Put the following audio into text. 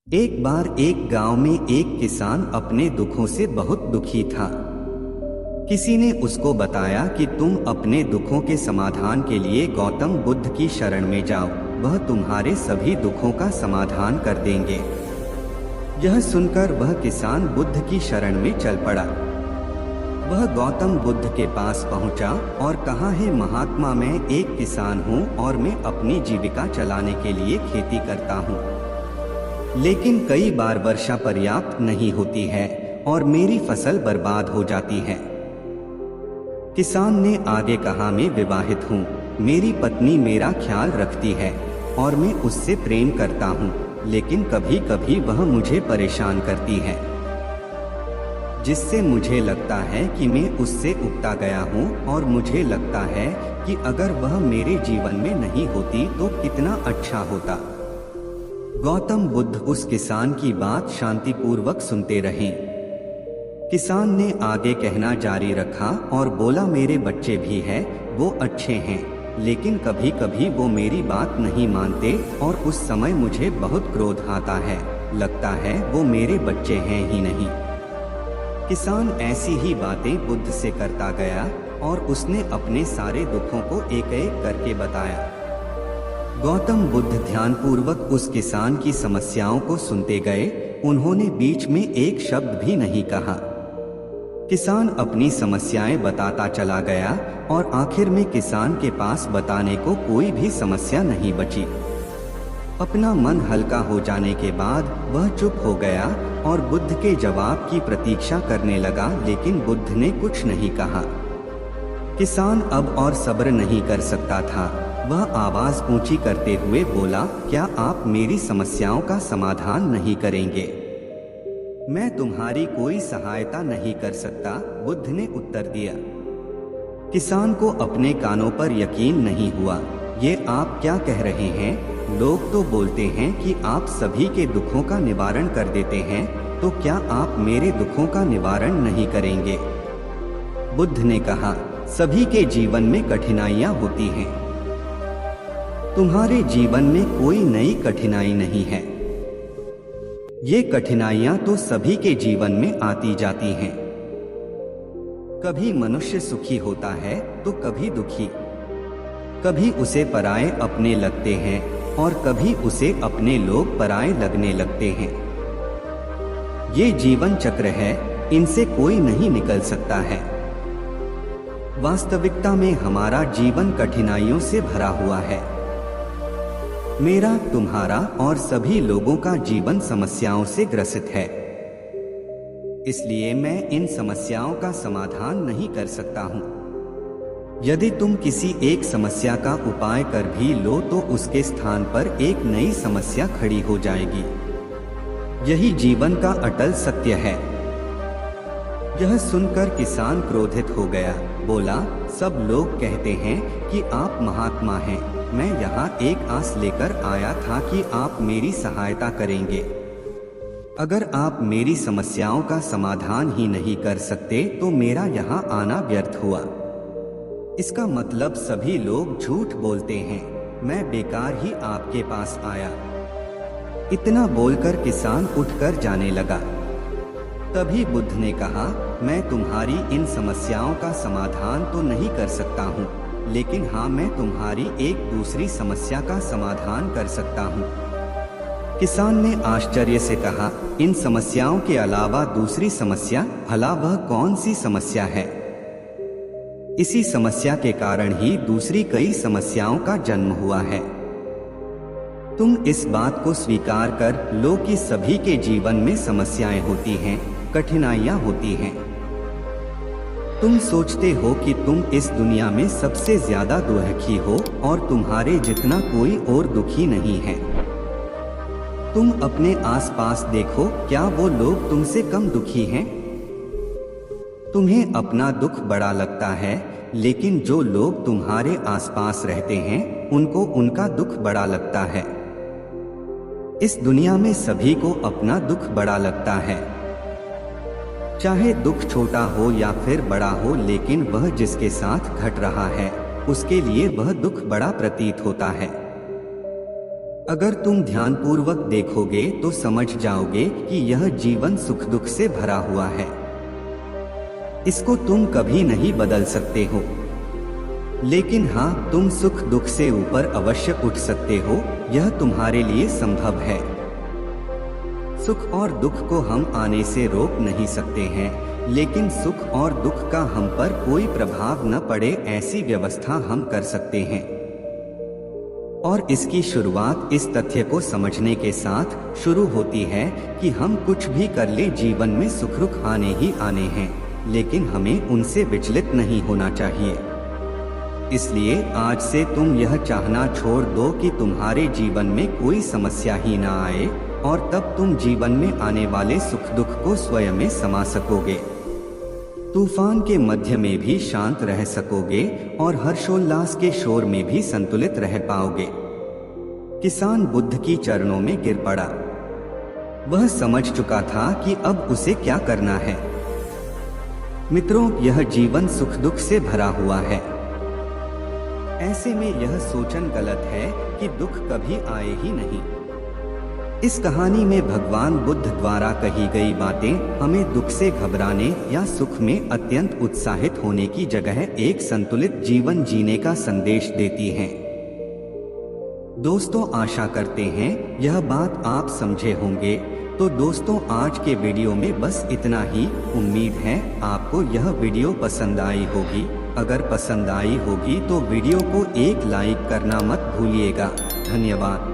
एक बार एक गांव में एक किसान अपने दुखों से बहुत दुखी था। किसी ने उसको बताया कि तुम अपने दुखों के समाधान के लिए गौतम बुद्ध की शरण में जाओ, वह तुम्हारे सभी दुखों का समाधान कर देंगे। यह सुनकर वह किसान बुद्ध की शरण में चल पड़ा। वह गौतम बुद्ध के पास पहुंचा और कहा, हे महात्मा, मैं एक किसान हूं और मैं अपनी जीविका चलाने के लिए खेती करता हूं, लेकिन कई बार वर्षा पर्याप्त नहीं होती है और मेरी फसल बर्बाद हो जाती है। किसान ने आगे कहा, मैं विवाहित हूँ, मेरी पत्नी मेरा ख्याल रखती है और मैं उससे प्रेम करता हूँ, लेकिन कभी कभी वह मुझे परेशान करती है, जिससे मुझे लगता है कि मैं उससे उकता गया हूँ और मुझे लगता है कि अगर वह मेरे जीवन में नहीं होती तो कितना अच्छा होता। गौतम बुद्ध उस किसान की बात शांतिपूर्वक सुनते रहे। किसान ने आगे कहना जारी रखा और बोला, मेरे बच्चे भी हैं, वो अच्छे हैं, लेकिन कभी कभी वो मेरी बात नहीं मानते और उस समय मुझे बहुत क्रोध आता है, लगता है वो मेरे बच्चे हैं ही नहीं। किसान ऐसी ही बातें बुद्ध से करता गया और उसने अपने सारे दुखों को एक एक करके बताया। गौतम बुद्ध ध्यानपूर्वक उस किसान की समस्याओं को सुनते गए। उन्होंने बीच में एक शब्द भी नहीं कहा। किसान अपनी समस्याएं बताता चला गया और आखिर में किसान के पास बताने को कोई भी समस्या नहीं बची। अपना मन हल्का हो जाने के बाद वह चुप हो गया और बुद्ध के जवाब की प्रतीक्षा करने लगा, लेकिन बुद्ध ने कुछ नहीं कहा। किसान अब और सब्र नहीं कर सकता था। वह आवाज ऊंची करते हुए बोला, क्या आप मेरी समस्याओं का समाधान नहीं करेंगे? मैं तुम्हारी कोई सहायता नहीं कर सकता, बुद्ध ने उत्तर दिया। किसान को अपने कानों पर यकीन नहीं हुआ। ये आप क्या कह रहे हैं? लोग तो बोलते हैं कि आप सभी के दुखों का निवारण कर देते हैं, तो क्या आप मेरे दुखों का निवारण नहीं करेंगे? बुद्ध ने कहा, सभी के जीवन में कठिनाइयां होती हैं। तुम्हारे जीवन में कोई नई कठिनाई नहीं है। ये कठिनाइयां तो सभी के जीवन में आती जाती हैं। कभी मनुष्य सुखी होता है तो कभी दुखी, कभी उसे पराये अपने लगते हैं और कभी उसे अपने लोग पराये लगने लगते हैं। ये जीवन चक्र है, इनसे कोई नहीं निकल सकता है। वास्तविकता में हमारा जीवन कठिनाइयों से भरा हुआ है। मेरा, तुम्हारा और सभी लोगों का जीवन समस्याओं से ग्रसित है। इसलिए मैं इन समस्याओं का समाधान नहीं कर सकता हूँ। यदि तुम किसी एक समस्या का उपाय कर भी लो तो उसके स्थान पर एक नई समस्या खड़ी हो जाएगी। यही जीवन का अटल सत्य है। यह सुनकर किसान क्रोधित हो गया। बोला, सब लोग कहते हैं कि आप महात्मा हैं। मैं यहाँ एक आस लेकर आया था कि आप मेरी सहायता करेंगे। अगर आप मेरी समस्याओं का समाधान ही नहीं कर सकते तो मेरा यहाँ आना व्यर्थ हुआ। इसका मतलब सभी लोग झूठ बोलते हैं। मैं बेकार ही आपके पास आया। इतना बोलकर किसान उठकर जाने लगा। तभी बुद्ध ने कहा, मैं तुम्हारी इन समस्याओं का समाधान तो नहीं कर सकता हूँ, लेकिन हाँ, मैं तुम्हारी एक दूसरी समस्या का समाधान कर सकता हूँ। किसान ने आश्चर्य से कहा, इन समस्याओं के अलावा दूसरी समस्या? भला वह कौन सी समस्या है? इसी समस्या के कारण ही दूसरी कई समस्याओं का जन्म हुआ है। तुम इस बात को स्वीकार कर लो कि सभी के जीवन में समस्याएं होती हैं, कठिनाइयां होती हैं। तुम सोचते हो कि तुम इस दुनिया में सबसे ज्यादा दुखी हो और तुम्हारे जितना कोई और दुखी नहीं है। तुम अपने आसपास देखो, क्या वो लोग तुमसे कम दुखी हैं? तुम्हें अपना दुख बड़ा लगता है, लेकिन जो लोग तुम्हारे आसपास रहते हैं उनको उनका दुख बड़ा लगता है। इस दुनिया में सभी को अपना दुख बड़ा लगता है, चाहे दुख छोटा हो या फिर बड़ा हो, लेकिन वह जिसके साथ घट रहा है उसके लिए वह दुख बड़ा प्रतीत होता है। अगर तुम ध्यानपूर्वक देखोगे तो समझ जाओगे कि यह जीवन सुख दुख से भरा हुआ है। इसको तुम कभी नहीं बदल सकते हो, लेकिन हाँ, तुम सुख दुख से ऊपर अवश्य उठ सकते हो। यह तुम्हारे लिए संभव है। सुख और दुख को हम आने से रोक नहीं सकते हैं, लेकिन सुख और दुख का हम पर कोई प्रभाव न पड़े ऐसी व्यवस्था हम कर सकते हैं। और इसकी शुरुआत इस तथ्य को समझने के साथ शुरू होती है कि हम कुछ भी कर ले, जीवन में सुख दुख आने ही आने हैं, लेकिन हमें उनसे विचलित नहीं होना चाहिए। इसलिए आज से तुम यह चाहना छोड़ दो कि तुम्हारे जीवन में कोई समस्या ही ना आए, और तब तुम जीवन में आने वाले सुख दुख को स्वयं में समा सकोगे। तूफान के मध्य में भी शांत रह सकोगे और हर्षोल्लास के शोर में भी संतुलित रह पाओगे। किसान बुद्ध की चरणों में गिर पड़ा। वह समझ चुका था कि अब उसे क्या करना है। मित्रों, यह जीवन सुख दुख से भरा हुआ है। ऐसे में यह सोचना गलत है कि दुख कभी आए ही नहीं। इस कहानी में भगवान बुद्ध द्वारा कही गई बातें हमें दुख से घबराने या सुख में अत्यंत उत्साहित होने की जगह एक संतुलित जीवन जीने का संदेश देती हैं। दोस्तों, आशा करते हैं यह बात आप समझे होंगे। तो दोस्तों, आज के वीडियो में बस इतना ही। उम्मीद है आपको यह वीडियो पसंद आई होगी। अगर पसंद आई होगी तो वीडियो को एक लाइक करना मत भूलिएगा। धन्यवाद।